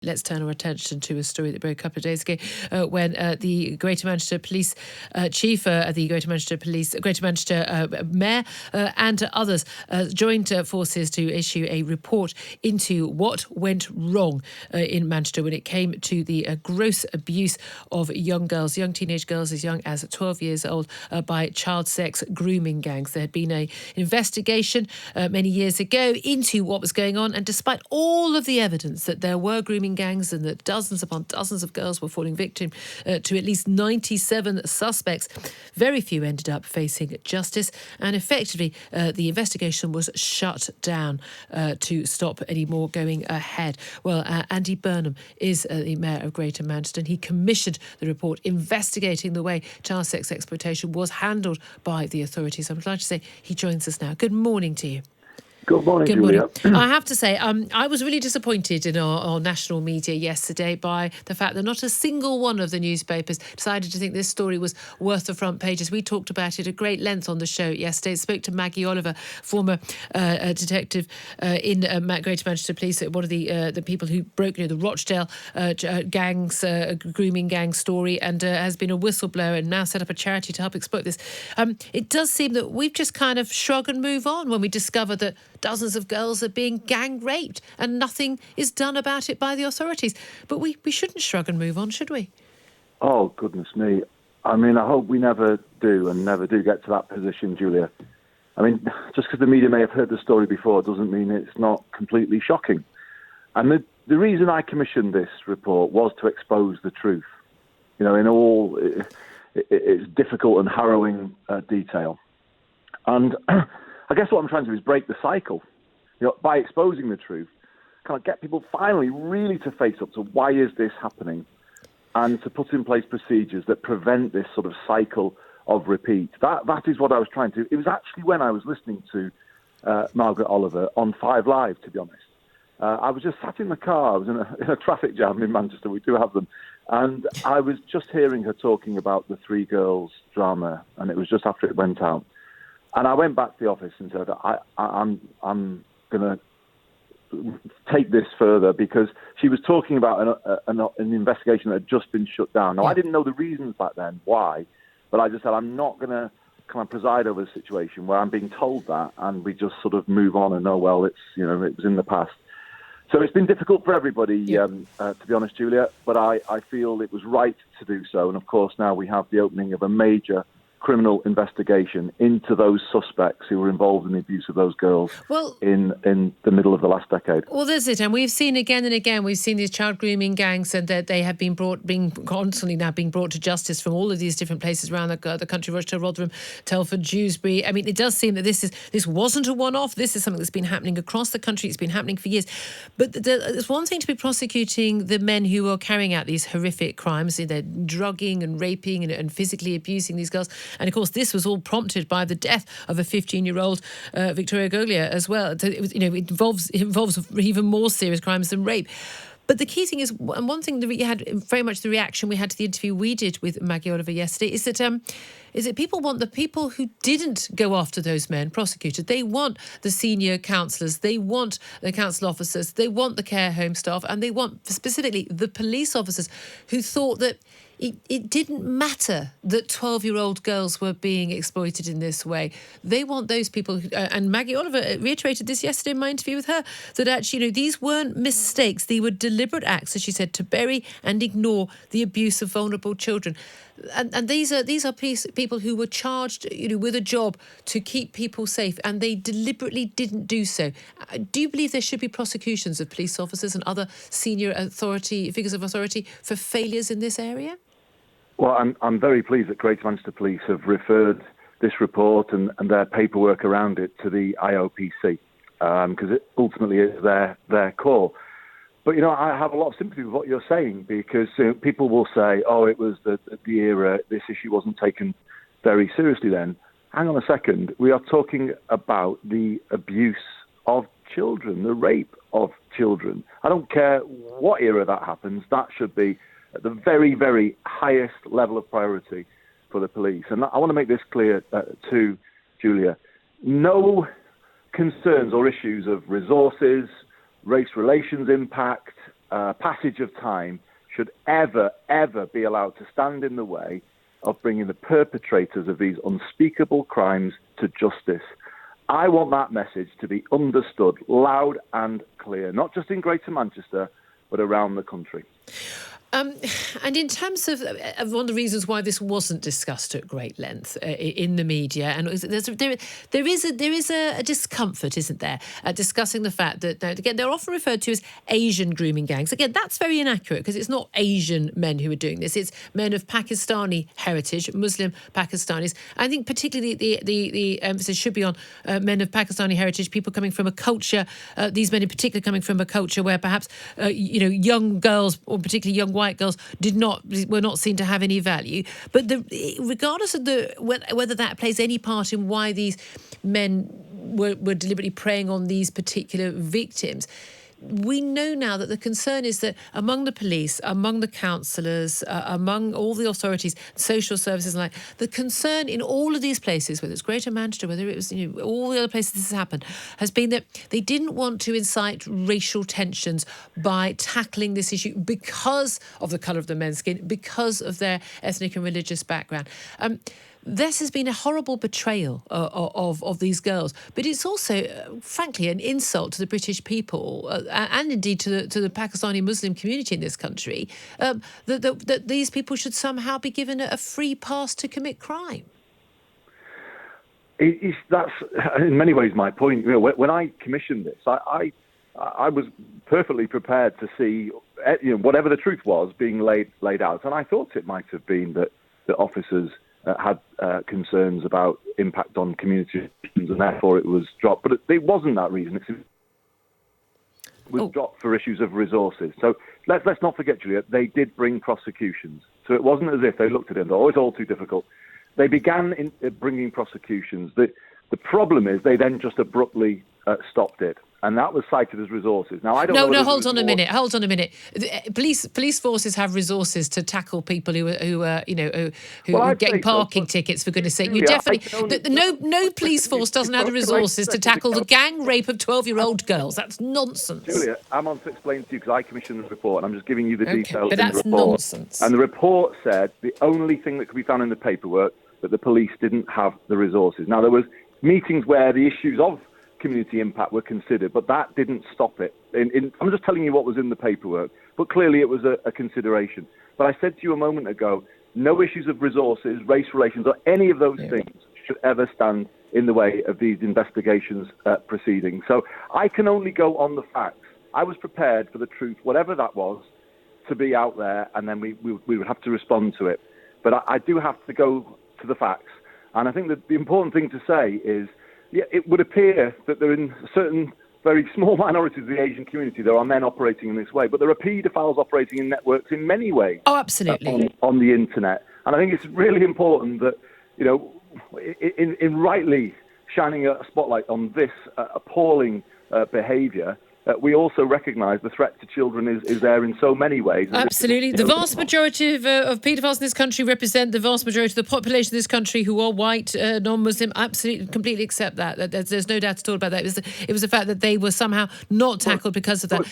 Let's turn our attention to a story that broke a couple of days ago when the Greater Manchester Police Chief, the Greater Manchester Mayor and others joined forces to issue a report into what went wrong in Manchester when it came to the gross abuse of young teenage girls as young as 12 years old by child sex grooming gangs. There had been an investigation many years ago into what was going on, and despite all of the evidence that there were grooming gangs and that dozens upon dozens of girls were falling victim to at least 97 suspects, very few ended up facing justice, and effectively the investigation was shut down to stop any more going ahead. Well, Andy Burnham is the Mayor of Greater Manchester, and he commissioned the report investigating the way child sex exploitation was handled by the authorities. I'm glad to say he joins us now. Good morning to you. Good morning, Julia. Julia. I have to say, I was really disappointed in our national media yesterday by the fact that not a single one of the newspapers decided to think this story was worth the front pages. We talked about it at great length on the show yesterday. Spoke to Maggie Oliver, former detective in Greater Manchester Police, one of the people who broke the Rochdale gangs, grooming gang story, and has been a whistleblower and now set up a charity to help exploit this. It does seem that we've just kind of shrug and move on when we discover that dozens of girls are being gang raped and nothing is done about it by the authorities. But we shouldn't shrug and move on, should we? Oh, goodness me. I mean, I hope we never do get to that position, Julia. I mean, just because the media may have heard the story before doesn't mean it's not completely shocking. And the reason I commissioned this report was to expose the truth, in all its difficult and harrowing detail. And I guess what I'm trying to do is break the cycle, by exposing the truth, kind of get people finally really to face up to why is this happening, and to put in place procedures that prevent this sort of cycle of repeat. That is what I was trying to do. It was actually when I was listening to Margaret Oliver on 5 Live, to be honest. I was just sat in the car. I was in a traffic jam in Manchester. We do have them. And I was just hearing her talking about the 3 girls drama, and it was just after it went out. And I went back to the office and said, I'm going to take this further, because she was talking about an investigation that had just been shut down. Now, I didn't know the reasons back then, why, but I just said, I'm not going to kind of preside over a situation where I'm being told that and we just sort of move on and, it was in the past. So it's been difficult for everybody, to be honest, Julia, but I feel it was right to do so. And, of course, now we have the opening of a major criminal investigation into those suspects who were involved in the abuse of those girls in the middle of the last decade. Well, that's it. And we've seen again and again, we've seen these child grooming gangs, and that they have being constantly now being brought to justice from all of these different places around the country, Rochdale, Rotherham, Telford, Dewsbury. I mean, it does seem that this wasn't a one-off. This is something that's been happening across the country. It's been happening for years. But there's one thing to be prosecuting the men who are carrying out these horrific crimes. They're drugging and raping and physically abusing these girls. And of course, this was all prompted by the death of a 15-year-old Victoria Goglia as well. It involves even more serious crimes than rape. But the key thing is, and one thing that we had very much the reaction we had to the interview we did with Maggie Oliver yesterday, is that people want the people who didn't go after those men prosecuted. They want the senior counsellors, they want the council officers, they want the care home staff, and they want specifically the police officers who thought that it didn't matter that 12-year-old girls were being exploited in this way. They want those people, and Maggie Oliver reiterated this yesterday in my interview with her, that actually, these weren't mistakes. They were deliberate acts, as she said, to bury and ignore the abuse of vulnerable children. And these are people who were charged, with a job to keep people safe, and they deliberately didn't do so. Do you believe there should be prosecutions of police officers and other senior figures of authority for failures in this area? Well, I'm very pleased that Greater Manchester Police have referred this report and their paperwork around it to the IOPC, because it ultimately is their call. But, I have a lot of sympathy with what you're saying, because people will say, it was the era, this issue wasn't taken very seriously then. Hang on a second. We are talking about the abuse of children, the rape of children. I don't care what era that happens. That should be at the very, very highest level of priority for the police. And I want to make this clear to Julia. No concerns or issues of resources, race relations impact, passage of time should ever be allowed to stand in the way of bringing the perpetrators of these unspeakable crimes to justice. I want that message to be understood loud and clear, not just in Greater Manchester, but around the country. And in terms of one of the reasons why this wasn't discussed at great length in the media, and there is a discomfort, isn't there, at discussing the fact that again they're often referred to as Asian grooming gangs. Again, that's very inaccurate because it's not Asian men who are doing this; it's men of Pakistani heritage, Muslim Pakistanis. I think particularly the emphasis should be on men of Pakistani heritage, people coming from a culture. These men in particular coming from a culture where perhaps young girls, or particularly young white girls, were not seen to have any value. But regardless of whether that plays any part in why these men were deliberately preying on these particular victims, we know now that the concern is that among the police, among the counsellors, among all the authorities, social services, and the concern in all of these places, whether it's Greater Manchester, whether it was all the other places this has happened, has been that they didn't want to incite racial tensions by tackling this issue because of the colour of the men's skin, because of their ethnic and religious background. This has been a horrible betrayal of these girls, but it's also, frankly, an insult to the British people and indeed to the Pakistani Muslim community in this country, that these people should somehow be given a free pass to commit crime. That's in many ways my point. When I commissioned this, I was perfectly prepared to see whatever the truth was being laid out, and I thought it might have been that the officers had concerns about impact on community and therefore it was dropped. But it wasn't that reason. It was dropped for issues of resources. So let's not forget, Julia, they did bring prosecutions. So it wasn't as if they looked at it and thought, it's all too difficult. They began bringing prosecutions. The problem is they then just abruptly stopped it. And that was cited as resources. Now I don't know. No, hold on a minute. Police forces have resources to tackle people who are getting parking tickets. For goodness' sake, you definitely no police force doesn't have the resources to tackle the gang rape of 12-year-old girls. That's nonsense. Julia, I'm on to explain to you because I commissioned the report, and I'm just giving you the details. But that's in the report. Nonsense. And the report said the only thing that could be found in the paperwork that the police didn't have the resources. Now there was meetings where the issues of community impact were considered, but that didn't stop it. I'm just telling you what was in the paperwork, but clearly it was a consideration. But I said to you a moment ago, no issues of resources, race relations, or any of those things should ever stand in the way of these investigations proceeding. So I can only go on the facts. I was prepared for the truth, whatever that was, to be out there, and then we would have to respond to it. But I do have to go to the facts. And I think that the important thing to say is, it would appear that there are in certain very small minorities of the Asian community there are men operating in this way, but there are paedophiles operating in networks in many ways. Oh, absolutely. On the internet. And I think it's really important that, in rightly shining a spotlight on this appalling behaviour, we also recognise the threat to children is there in so many ways. Absolutely. The vast majority of paedophiles in this country represent the vast majority of the population of this country who are white, non-Muslim. Absolutely, completely accept that. There's no doubt at all about that. It was the fact that they were somehow not tackled because of that.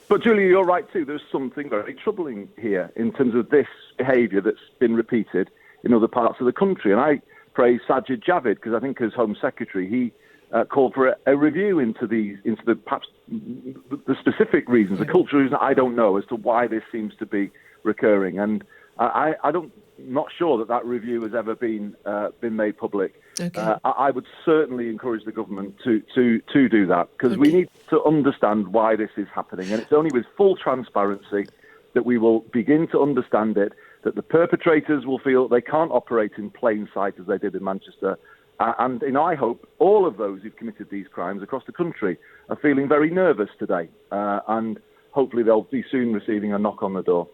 But Julia, you're right too. There's something very troubling here in terms of this behaviour that's been repeated in other parts of the country. And I praise Sajid Javid because I think as Home Secretary he called for a review into the perhaps the specific reasons, the cultural reasons I don't know as to why this seems to be recurring, and I'm not sure that review has ever been made public. Okay. I would certainly encourage the government to do that because we need to understand why this is happening, and it's only with full transparency that we will begin to understand it. That the perpetrators will feel they can't operate in plain sight as they did in Manchester. And I hope all of those who've committed these crimes across the country are feeling very nervous today. And hopefully they'll be soon receiving a knock on the door.